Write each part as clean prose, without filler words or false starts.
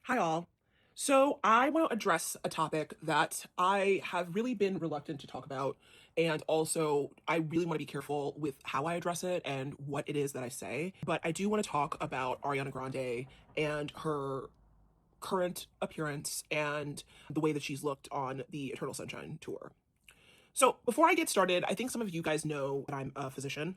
Hi, all. So, I want to address a topic that I have really been reluctant to talk about. And also, I really want to be careful with how I address it and what it is that I say. But I do want to talk about Ariana Grande and her current appearance and the way that she's looked on the Eternal Sunshine tour. So, before I get started, I think some of you guys know that I'm a physician,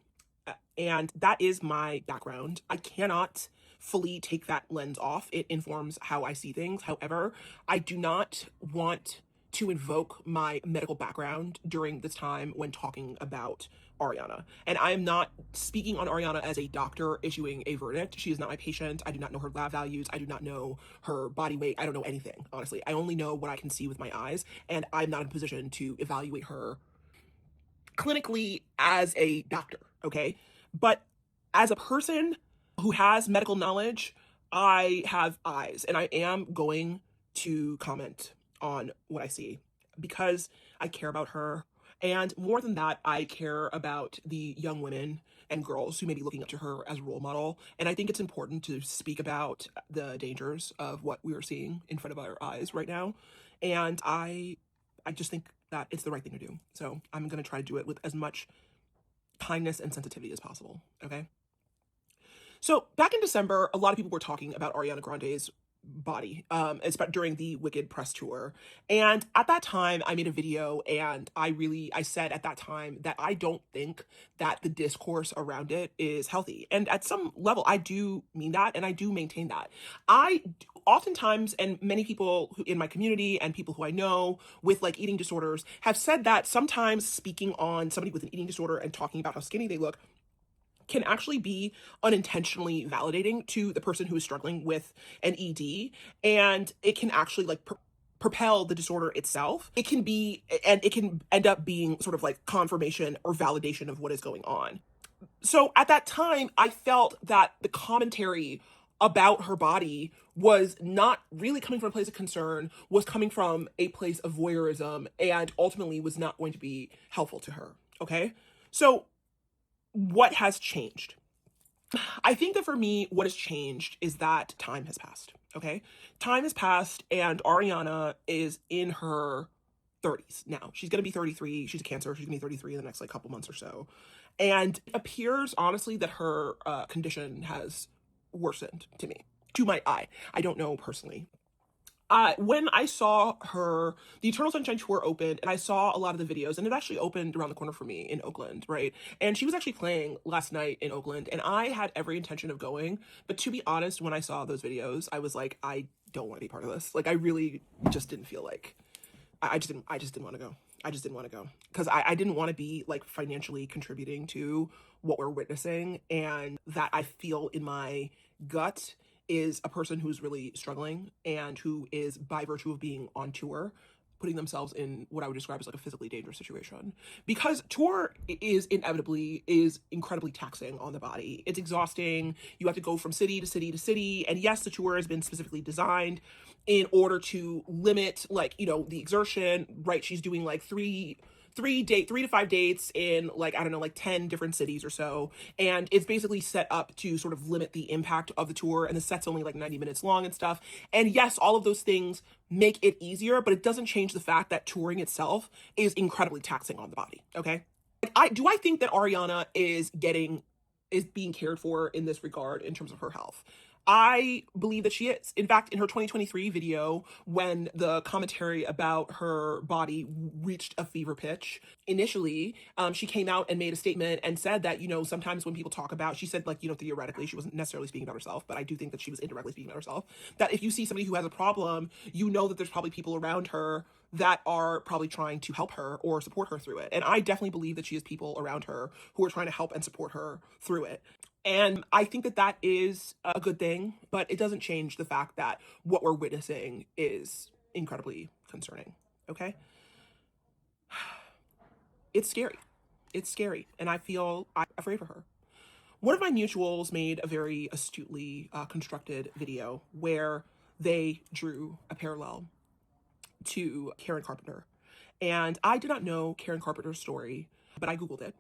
and that is my background. I cannot fully take that lens off. It informs how I see things. However, I do not want to invoke my medical background during this time when talking about Ariana. And I am not speaking on Ariana as a doctor issuing a verdict. She is not my patient. I do not know her lab values. I do not know her body weight. I don't know anything, honestly. I only know what I can see with my eyes, and I'm not in a position to evaluate her clinically as a doctor, okay? But as a person who has medical knowledge, I have eyes, and I am going to comment on what I see because I care about her. And more than that, I care about the young women and girls who may be looking up to her as a role model. And I think it's important to speak about the dangers of what we are seeing in front of our eyes right now. And I just think that it's the right thing to do. So I'm going to try to do it with as much kindness and sensitivity as possible. Okay. So back in December, a lot of people were talking about Ariana Grande's body, during the Wicked press tour. And at that time, I made a video, and I said at that time that I don't think that the discourse around it is healthy. And at some level, I do mean that, and I do maintain that. Oftentimes, and many people who in my community and people who I know with like eating disorders have said that sometimes speaking on somebody with an eating disorder and talking about how skinny they look can actually be unintentionally validating to the person who is struggling with an ED, and it can actually propel the disorder itself. It can be, and it can end up being sort of like confirmation or validation of what is going on. So at that time, I felt that the commentary about her body was not really coming from a place of concern, was coming from a place of voyeurism, and ultimately was not going to be helpful to her. Okay. So what has changed? I think that for me, what has changed is that time has passed. Okay. Time has passed, and Ariana is in her 30s now. She's going to be 33. She's a Cancer. She's going to be 33 in the next like couple months or so. And it appears, honestly, that her condition has worsened to me, to my eye. I don't know personally. When I saw the Eternal Sunshine tour opened, and I saw a lot of the videos, and it actually opened around the corner for me in Oakland, right? And she was actually playing last night in Oakland, and I had every intention of going. But to be honest, when I saw those videos, I was like, I don't want to be part of this. Like, I really just didn't feel like I just didn't want to go. I just didn't want to go because I didn't want to be like financially contributing to what we're witnessing, and that I feel in my gut is a person who's really struggling and who is, by virtue of being on tour, putting themselves in what I would describe as like a physically dangerous situation, because tour is incredibly taxing on the body. It's exhausting. You have to go from city to city to city, and yes, the tour has been specifically designed in order to limit, like, the exertion, right? She's doing like three to five dates in, like, I don't know, like 10 different cities or so, and it's basically set up to sort of limit the impact of the tour, and the set's only like 90 minutes long and stuff. And yes, all of those things make it easier, but it doesn't change the fact that touring itself is incredibly taxing on the body. Okay. I think that Ariana is being cared for in this regard in terms of her health. I believe that she is. In fact, in her 2023 video, when the commentary about her body reached a fever pitch, initially, she came out and made a statement and said that, sometimes when people talk about, she said, like, theoretically, she wasn't necessarily speaking about herself, but I do think that she was indirectly speaking about herself, that if you see somebody who has a problem, that there's probably people around her that are probably trying to help her or support her through it. And I definitely believe that she has people around her who are trying to help and support her through it. And I think that that is a good thing, but it doesn't change the fact that what we're witnessing is incredibly concerning. Okay? It's scary. It's scary. And I'm afraid for her. One of my mutuals made a very astutely constructed video where they drew a parallel to Karen Carpenter. And I did not know Karen Carpenter's story, but I Googled it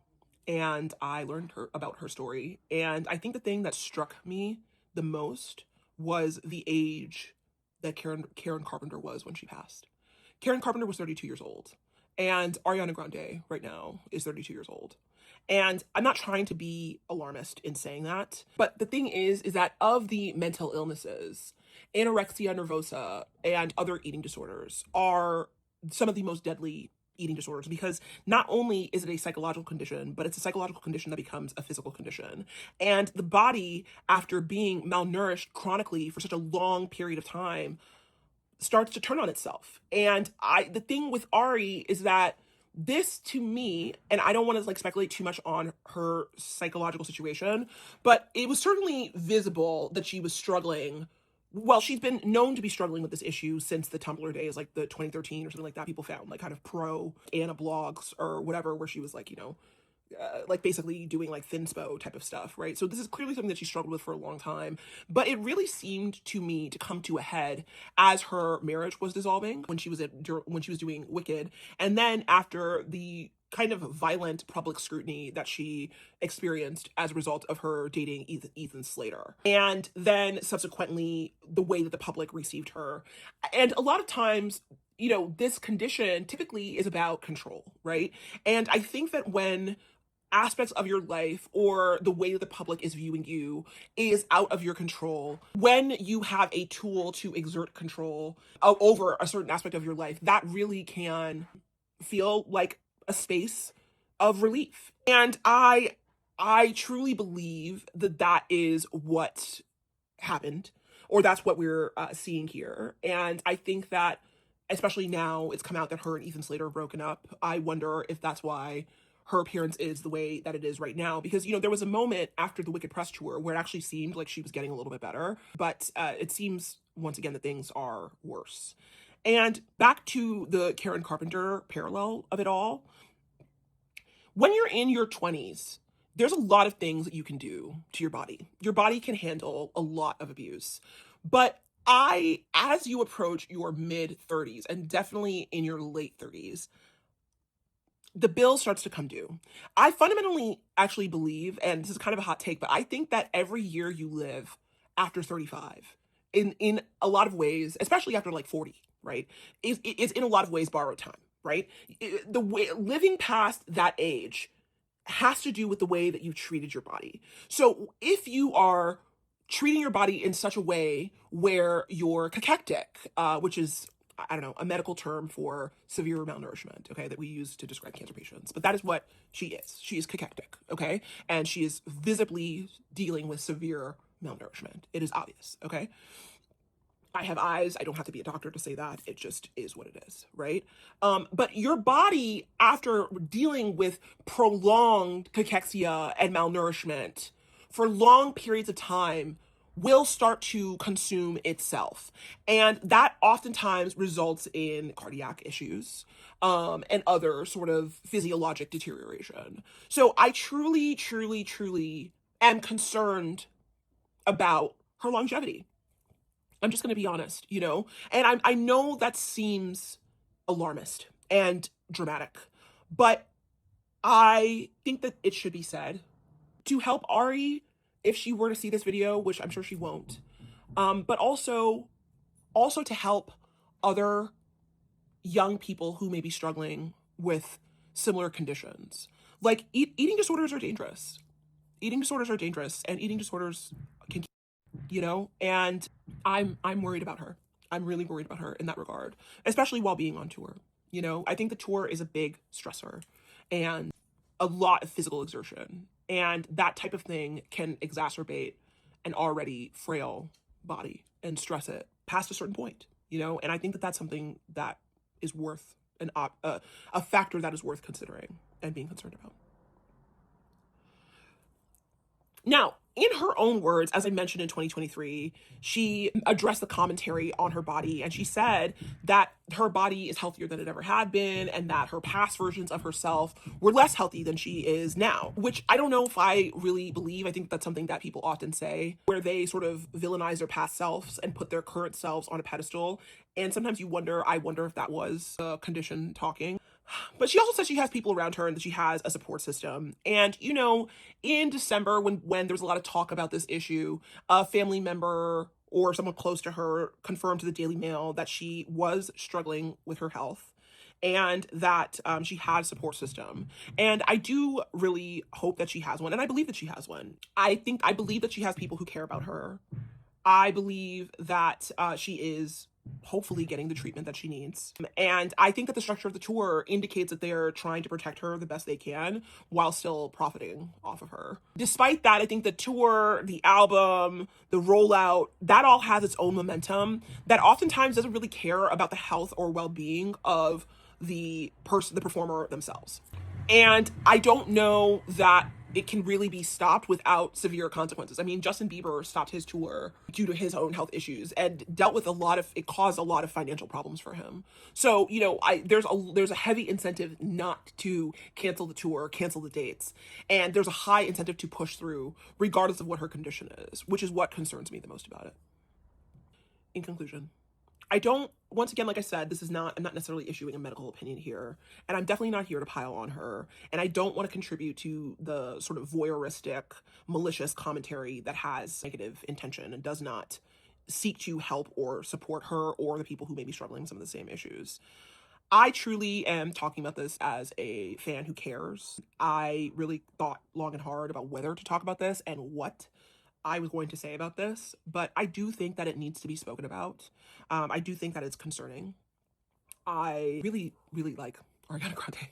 and I learned about her story. And I think the thing that struck me the most was the age that Karen Carpenter was when she passed. Karen Carpenter was 32 years old. And Ariana Grande right now is 32 years old. And I'm not trying to be alarmist in saying that. But the thing is that of the mental illnesses, anorexia nervosa and other eating disorders are some of the most deadly eating disorders, because not only is it a psychological condition, but it's a psychological condition that becomes a physical condition. And the body, after being malnourished chronically for such a long period of time, starts to turn on itself. And the thing with Ari is that this, to me, and I don't want to like speculate too much on her psychological situation, but it was certainly visible that she was struggling. Well, she's been known to be struggling with this issue since the Tumblr days, like the 2013 or something like that. People found like kind of pro Anna blogs or whatever, where she was like, like basically doing like thinspo type of stuff, right? So this is clearly something that she struggled with for a long time, but it really seemed to me to come to a head as her marriage was dissolving when she was doing Wicked, and then after the kind of violent public scrutiny that she experienced as a result of her dating Ethan Slater, and then subsequently the way that the public received her. And a lot of times, this condition typically is about control, right? And I think that when aspects of your life or the way that the public is viewing you is out of your control, when you have a tool to exert control over a certain aspect of your life, that really can feel like a space of relief. And I truly believe that that is what happened, or that's what we're seeing here. And I think that, especially now it's come out that her and Ethan Slater are broken up, I wonder if that's why her appearance is the way that it is right now. Because, there was a moment after the Wicked press tour where it actually seemed like she was getting a little bit better. But it seems, once again, that things are worse. And back to the Karen Carpenter parallel of it all. When you're in your 20s, there's a lot of things that you can do to your body. Your body can handle a lot of abuse. But as you approach your mid 30s, and definitely in your late 30s, the bill starts to come due. I fundamentally actually believe, and this is kind of a hot take, but I think that every year you live after 35, in a lot of ways, especially after like 40, right, is in a lot of ways borrowed time, right? The way living past that age has to do with the way that you treated your body. So if you are treating your body in such a way where you're cachectic, which is, I don't know, a medical term for severe malnourishment, okay, that we use to describe cancer patients. But that is what she is. She is cachectic, okay? And she is visibly dealing with severe malnourishment. It is obvious, okay? I have eyes. I don't have to be a doctor to say that. It just is what it is, right? But your body, after dealing with prolonged cachexia and malnourishment for long periods of time, will start to consume itself. And that oftentimes results in cardiac issues, and other sort of physiologic deterioration. So I truly, truly, truly am concerned about her longevity. I'm just going to be honest, and I know that seems alarmist and dramatic, but I think that it should be said to help Ari if she were to see this video, which I'm sure she won't, but also to help other young people who may be struggling with similar conditions. Like, eating disorders are dangerous. Eating disorders are dangerous, and eating disorders can, and I'm worried about her. I'm really worried about her in that regard, especially while being on tour. I think the tour is a big stressor and a lot of physical exertion. And that type of thing can exacerbate an already frail body and stress it past a certain point, And I think that that's something that is worth a factor that is worth considering and being concerned about. Now, in her own words, as I mentioned in 2023, she addressed the commentary on her body, and she said that her body is healthier than it ever had been, and that her past versions of herself were less healthy than she is now, which I don't know if I really believe. I think that's something that people often say, where they sort of villainize their past selves and put their current selves on a pedestal. And sometimes I wonder if that was a condition talking. But she also says she has people around her and that she has a support system. And, in December, when there was a lot of talk about this issue, a family member or someone close to her confirmed to the Daily Mail that she was struggling with her health and that she had a support system. And I do really hope that she has one. And I believe that she has one. I believe that she has people who care about her. I believe that she is hopefully getting the treatment that she needs. And I think that the structure of the tour indicates that they're trying to protect her the best they can while still profiting off of her. Despite that, I think the tour, the album, the rollout, that all has its own momentum that oftentimes doesn't really care about the health or well-being of the performer themselves. And I don't know that it can really be stopped without severe consequences. I mean, Justin Bieber stopped his tour due to his own health issues and dealt with it caused a lot of financial problems for him. So, there's a heavy incentive not to cancel the tour, cancel the dates. And there's a high incentive to push through regardless of what her condition is, which is what concerns me the most about it. In conclusion, I don't, once again, like I said, I'm not necessarily issuing a medical opinion here, and I'm definitely not here to pile on her, and I don't want to contribute to the sort of voyeuristic, malicious commentary that has negative intention and does not seek to help or support her or the people who may be struggling with some of the same issues. I truly am talking about this as a fan who cares. I really thought long and hard about whether to talk about this and what I was going to say about this, but I do think that it needs to be spoken about. I do think that it's concerning. I really, really like Ariana Grande.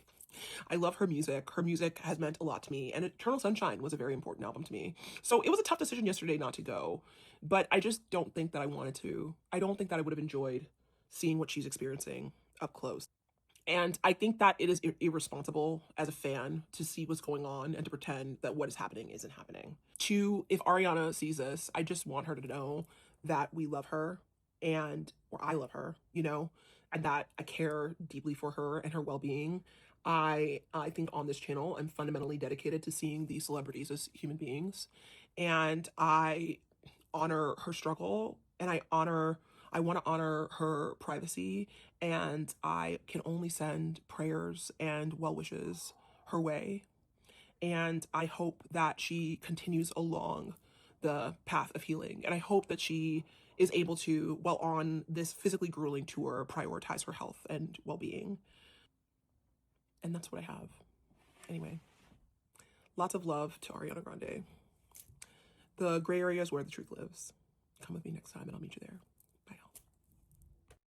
I love her music. Her music has meant a lot to me, and Eternal Sunshine was a very important album to me. So it was a tough decision yesterday not to go, but I just don't think that I wanted to. I don't think that I would have enjoyed seeing what she's experiencing up close. And I think that it is irresponsible as a fan to see what's going on and to pretend that what is happening isn't happening. If Ariana sees this, I just want her to know that we love her or I love her, and that I care deeply for her and her well-being. I think on this channel, I'm fundamentally dedicated to seeing these celebrities as human beings. And I honor her struggle and I want to honor her privacy, and I can only send prayers and well wishes her way. And I hope that she continues along the path of healing. And I hope that she is able to, while on this physically grueling tour, prioritize her health and well being. And that's what I have. Anyway, lots of love to Ariana Grande. The gray area is where the truth lives. Come with me next time and I'll meet you there.